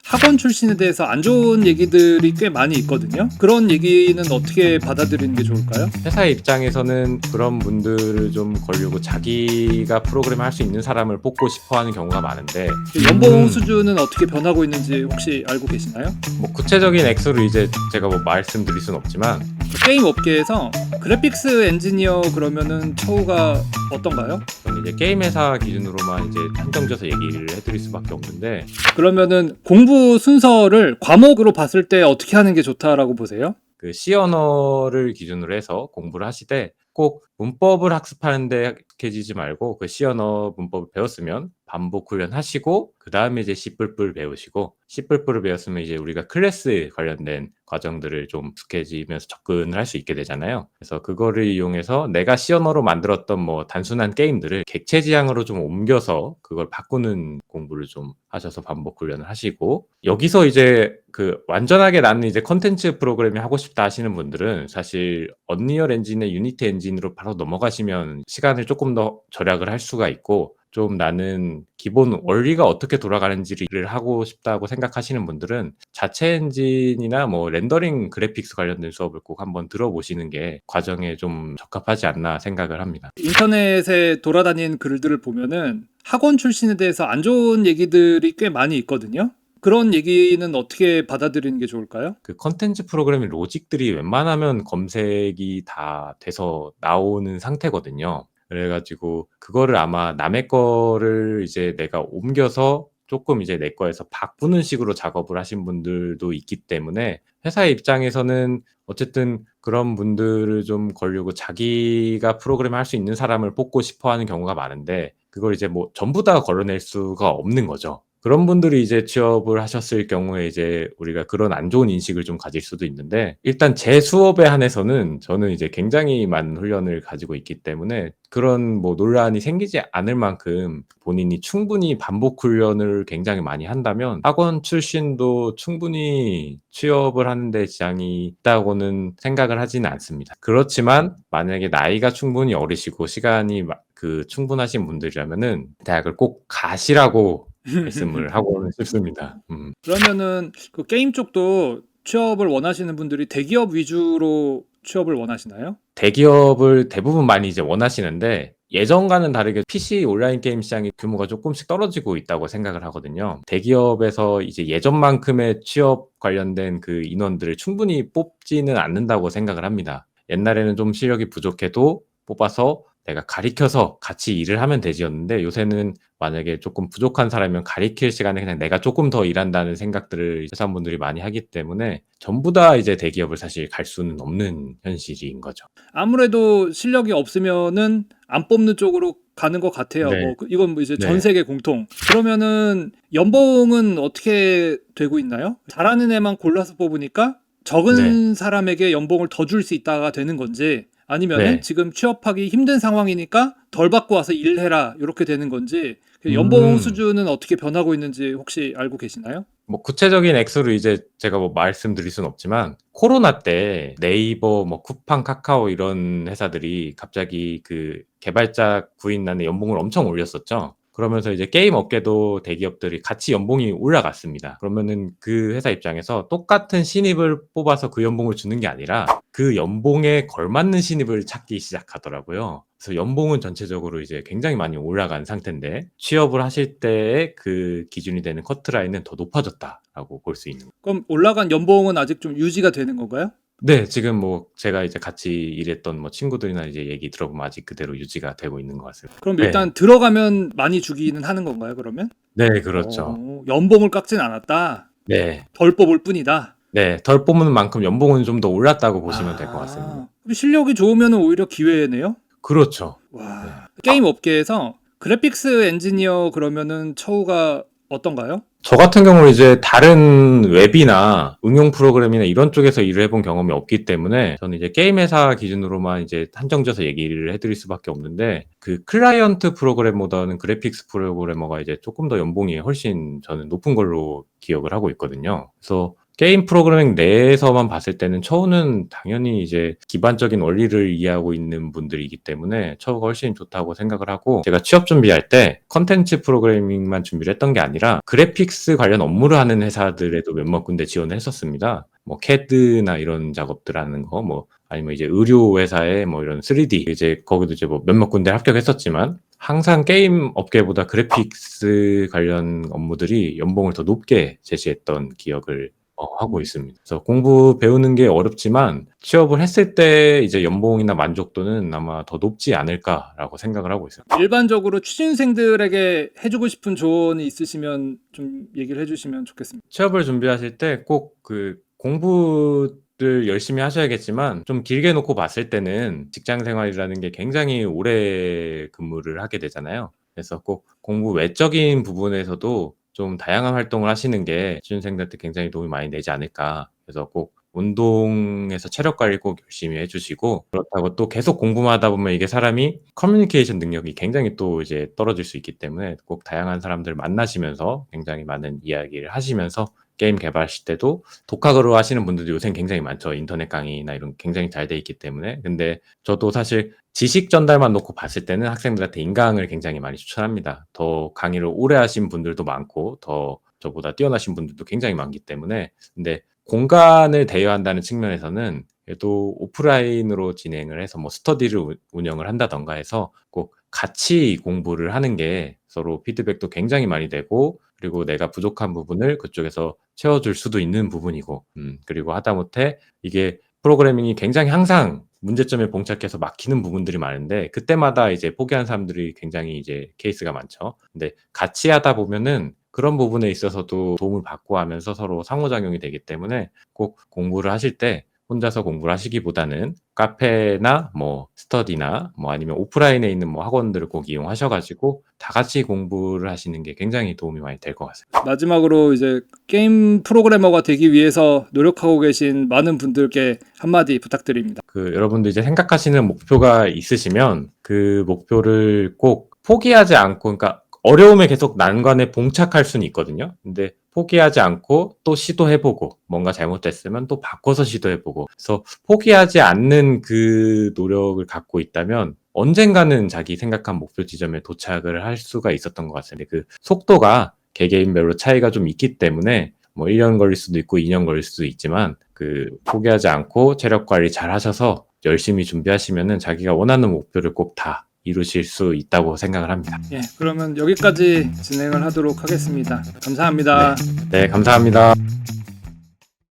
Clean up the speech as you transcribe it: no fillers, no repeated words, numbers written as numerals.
학원 출신에 대해서 안 좋은 얘기들이 꽤 많이 있거든요. 그런 얘기는 어떻게 받아들이는 게 좋을까요? 회사 입장에서는 그런 분들을 좀 걸려고 자기가 프로그램을 할 수 있는 사람을 뽑고 싶어 하는 경우가 많은데, 연봉 수준은 어떻게 변하고 있는지 혹시 알고 계시나요? 뭐 구체적인 액수를 이제 제가 뭐 말씀드릴 수는 없지만, 게임 업계에서 그래픽스 엔지니어 그러면은 처우가 어떤가요? 저는 이제 게임 회사 기준으로만 이제 한정져서 얘기를 해드릴 수밖에 없는데, 그러면은 공부 순서를 과목으로 봤을 때 어떻게 하는 게 좋다라고 보세요? 그 C 언어를 기준으로 해서 공부를 하시되 꼭 문법을 학습하는데 익숙해지지 말고, 그 C 언어 문법을 배웠으면 반복 훈련하시고 그 다음에 이제 C++ 배우시고, C++을 배웠으면 이제 우리가 클래스 관련된 과정들을 좀 익숙해지면서 접근을 할 수 있게 되잖아요. 그래서 그거를 이용해서 내가 C 언어로 만들었던 뭐 단순한 게임들을 객체 지향으로 좀 옮겨서 그걸 바꾸는 공부를 좀 하셔서 반복 훈련을 하시고, 여기서 이제 그 완전하게 나는 이제 컨텐츠 프로그래밍 하고 싶다 하시는 분들은 사실 언리얼 엔진의 유니티 엔진으로 바로 넘어가시면 시간을 조금 더 절약을 할 수가 있고, 좀 나는 기본 원리가 어떻게 돌아가는지를 하고 싶다고 생각하시는 분들은 자체 엔진이나 뭐 렌더링 그래픽스 관련된 수업을 꼭 한번 들어보시는 게 과정에 좀 적합하지 않나 생각을 합니다. 인터넷에 돌아다니는 글들을 보면은 학원 출신에 대해서 안 좋은 얘기들이 꽤 많이 있거든요. 그런 얘기는 어떻게 받아들이는 게 좋을까요? 그 컨텐츠 프로그래밍 로직들이 웬만하면 검색이 다 돼서 나오는 상태거든요. 그래가지고 그거를 아마 남의 거를 이제 내가 옮겨서 조금 이제 내 거에서 바꾸는 식으로 작업을 하신 분들도 있기 때문에, 회사의 입장에서는 어쨌든 그런 분들을 좀 걸려고 자기가 프로그램 할 수 있는 사람을 뽑고 싶어 하는 경우가 많은데, 그걸 이제 뭐 전부 다 걸러낼 수가 없는 거죠. 그런 분들이 이제 취업을 하셨을 경우에 이제 우리가 그런 안 좋은 인식을 좀 가질 수도 있는데, 일단 제 수업에 한해서는 저는 이제 굉장히 많은 훈련을 가지고 있기 때문에 그런 뭐 논란이 생기지 않을 만큼 본인이 충분히 반복 훈련을 굉장히 많이 한다면 학원 출신도 충분히 취업을 하는데 지장이 있다고는 생각을 하지는 않습니다. 그렇지만 만약에 나이가 충분히 어리시고 시간이 그 충분하신 분들이라면은 대학을 꼭 가시라고 말씀을 하고는 싶습니다. 그러면은 그 게임 쪽도 취업을 원하시는 분들이 대기업 위주로 취업을 원하시나요? 대기업을 대부분 많이 이제 원하시는데, 예전과는 다르게 PC 온라인 게임 시장의 규모가 조금씩 떨어지고 있다고 생각을 하거든요. 대기업에서 이제 예전만큼의 취업 관련된 그 인원들을 충분히 뽑지는 않는다고 생각을 합니다. 옛날에는 좀 실력이 부족해도 뽑아서 내가 가리켜서 같이 일을 하면 되지였는데, 요새는 만약에 조금 부족한 사람이면 가리킬 시간에 그냥 내가 조금 더 일한다는 생각들을 회사원분들이 많이 하기 때문에 전부 다 이제 대기업을 사실 갈 수는 없는 현실인 거죠. 아무래도 실력이 없으면은 안 뽑는 쪽으로 가는 것 같아요. 네. 이건 뭐 이제 전 네. 세계 공통. 그러면은 연봉은 어떻게 되고 있나요? 잘하는 애만 골라서 뽑으니까 네. 적은 사람에게 연봉을 더 줄 수 있다가 되는 건지, 아니면은 네. 지금 취업하기 힘든 상황이니까 덜 받고 와서 일해라 이렇게 되는 건지, 그 연봉 음. 수준은 어떻게 변하고 있는지 혹시 알고 계시나요? 뭐 구체적인 액수를 이제 제가 뭐 말씀드릴 수는 없지만, 코로나 때 네이버, 뭐 쿠팡, 카카오 이런 회사들이 갑자기 그 개발자 구인난의 연봉을 엄청 올렸었죠. 그러면서 이제 게임 업계도 대기업들이 같이 연봉이 올라갔습니다. 그러면은 그 회사 입장에서 똑같은 신입을 뽑아서 그 연봉을 주는 게 아니라 그 연봉에 걸맞는 신입을 찾기 시작하더라고요. 그래서 연봉은 전체적으로 이제 굉장히 많이 올라간 상태인데, 취업을 하실 때의 그 기준이 되는 커트라인은 더 높아졌다라고 볼 수 있는 거예요. 그럼 올라간 연봉은 아직 좀 유지가 되는 건가요? 네, 지금 뭐 제가 이제 같이 일했던 뭐 친구들이나 이제 얘기 들어보면 아직 그대로 유지가 되고 있는 것 같습니다. 그럼 네. 일단 들어가면 많이 주기는 하는 건가요, 그러면? 네, 그렇죠. 연봉을 깎진 않았다. 네. 덜 뽑을 뿐이다. 네, 덜 뽑는 만큼 연봉은 좀 더 올랐다고 보시면 될 것 같습니다. 그럼 실력이 좋으면 오히려 기회네요? 그렇죠. 네. 와. 게임 업계에서 그래픽스 엔지니어 그러면은 처우가 어떤가요? 저 같은 경우는 이제 다른 웹이나 응용 프로그램이나 이런 쪽에서 일을 해본 경험이 없기 때문에 저는 이제 게임 회사 기준으로만 이제 한정져서 얘기를 해드릴 수밖에 없는데, 그 클라이언트 프로그래머보다는 그래픽스 프로그래머가 이제 조금 더 연봉이 훨씬 저는 높은 걸로 기억을 하고 있거든요. 그래서 게임 프로그래밍 내에서만 봤을 때는 처우는 당연히 이제 기반적인 원리를 이해하고 있는 분들이기 때문에 처우가 훨씬 좋다고 생각을 하고, 제가 취업 준비할 때 컨텐츠 프로그래밍만 준비를 했던 게 아니라 그래픽스 관련 업무를 하는 회사들에도 몇몇 군데 지원을 했었습니다. 뭐 CAD나 이런 작업들 하는 거, 뭐 아니면 이제 의료 회사에 뭐 이런 3D, 이제 거기도 이제 뭐 몇몇 군데 합격했었지만 항상 게임 업계보다 그래픽스 관련 업무들이 연봉을 더 높게 제시했던 기억을 하고 있습니다. 그래서 공부 배우는 게 어렵지만 취업을 했을 때 이제 연봉이나 만족도는 아마 더 높지 않을까라고 생각을 하고 있어요. 일반적으로 취준생들에게 해주고 싶은 조언이 있으시면 좀 얘기를 해주시면 좋겠습니다. 취업을 준비하실 때 꼭 그 공부를 열심히 하셔야겠지만 좀 길게 놓고 봤을 때는 직장 생활이라는 게 굉장히 오래 근무를 하게 되잖아요. 그래서 꼭 공부 외적인 부분에서도 좀 다양한 활동을 하시는 게 취준생들한테 굉장히 도움이 많이 되지 않을까. 그래서 꼭 운동에서 체력 관리 꼭 열심히 해주시고, 그렇다고 또 계속 공부만 하다 보면 이게 사람이 커뮤니케이션 능력이 굉장히 또 이제 떨어질 수 있기 때문에 꼭 다양한 사람들 만나시면서 굉장히 많은 이야기를 하시면서, 게임 개발하실 때도 독학으로 하시는 분들도 요새는 굉장히 많죠. 인터넷 강의나 이런 굉장히 잘 돼 있기 때문에. 근데 저도 사실 지식 전달만 놓고 봤을 때는 학생들한테 인강을 굉장히 많이 추천합니다. 더 강의를 오래 하신 분들도 많고 더 저보다 뛰어나신 분들도 굉장히 많기 때문에. 근데 공간을 대여한다는 측면에서는 그래도 오프라인으로 진행을 해서 뭐 스터디를 운영을 한다던가 해서 꼭 같이 공부를 하는 게 서로 피드백도 굉장히 많이 되고, 그리고 내가 부족한 부분을 그쪽에서 채워줄 수도 있는 부분이고, 그리고 하다못해 이게 프로그래밍이 굉장히 항상 문제점에 봉착해서 막히는 부분들이 많은데 그때마다 이제 포기한 사람들이 굉장히 이제 케이스가 많죠. 근데 같이 하다 보면은 그런 부분에 있어서도 도움을 받고 하면서 서로 상호작용이 되기 때문에 꼭 공부를 하실 때 혼자서 공부를 하시기보다는 카페나 뭐 스터디나 뭐 아니면 오프라인에 있는 뭐 학원들을 꼭 이용하셔가지고 다 같이 공부를 하시는 게 굉장히 도움이 많이 될 것 같습니다. 마지막으로 이제 게임 프로그래머가 되기 위해서 노력하고 계신 많은 분들께 한마디 부탁드립니다. 그 여러분들 이제 생각하시는 목표가 있으시면 그 목표를 꼭 포기하지 않고, 그러니까 어려움에 계속 난관에 봉착할 수는 있거든요. 근데 포기하지 않고 또 시도해보고, 뭔가 잘못됐으면 또 바꿔서 시도해보고, 그래서 포기하지 않는 그 노력을 갖고 있다면 언젠가는 자기 생각한 목표 지점에 도착을 할 수가 있었던 것 같습니다. 그 속도가 개개인별로 차이가 좀 있기 때문에 뭐 1년 걸릴 수도 있고 2년 걸릴 수도 있지만, 그 포기하지 않고 체력 관리 잘 하셔서 열심히 준비하시면은 자기가 원하는 목표를 꼭 다 이루실 수 있다고 생각을 합니다. 예, 그러면 여기까지 진행을 하도록 하겠습니다. 감사합니다. 네, 감사합니다.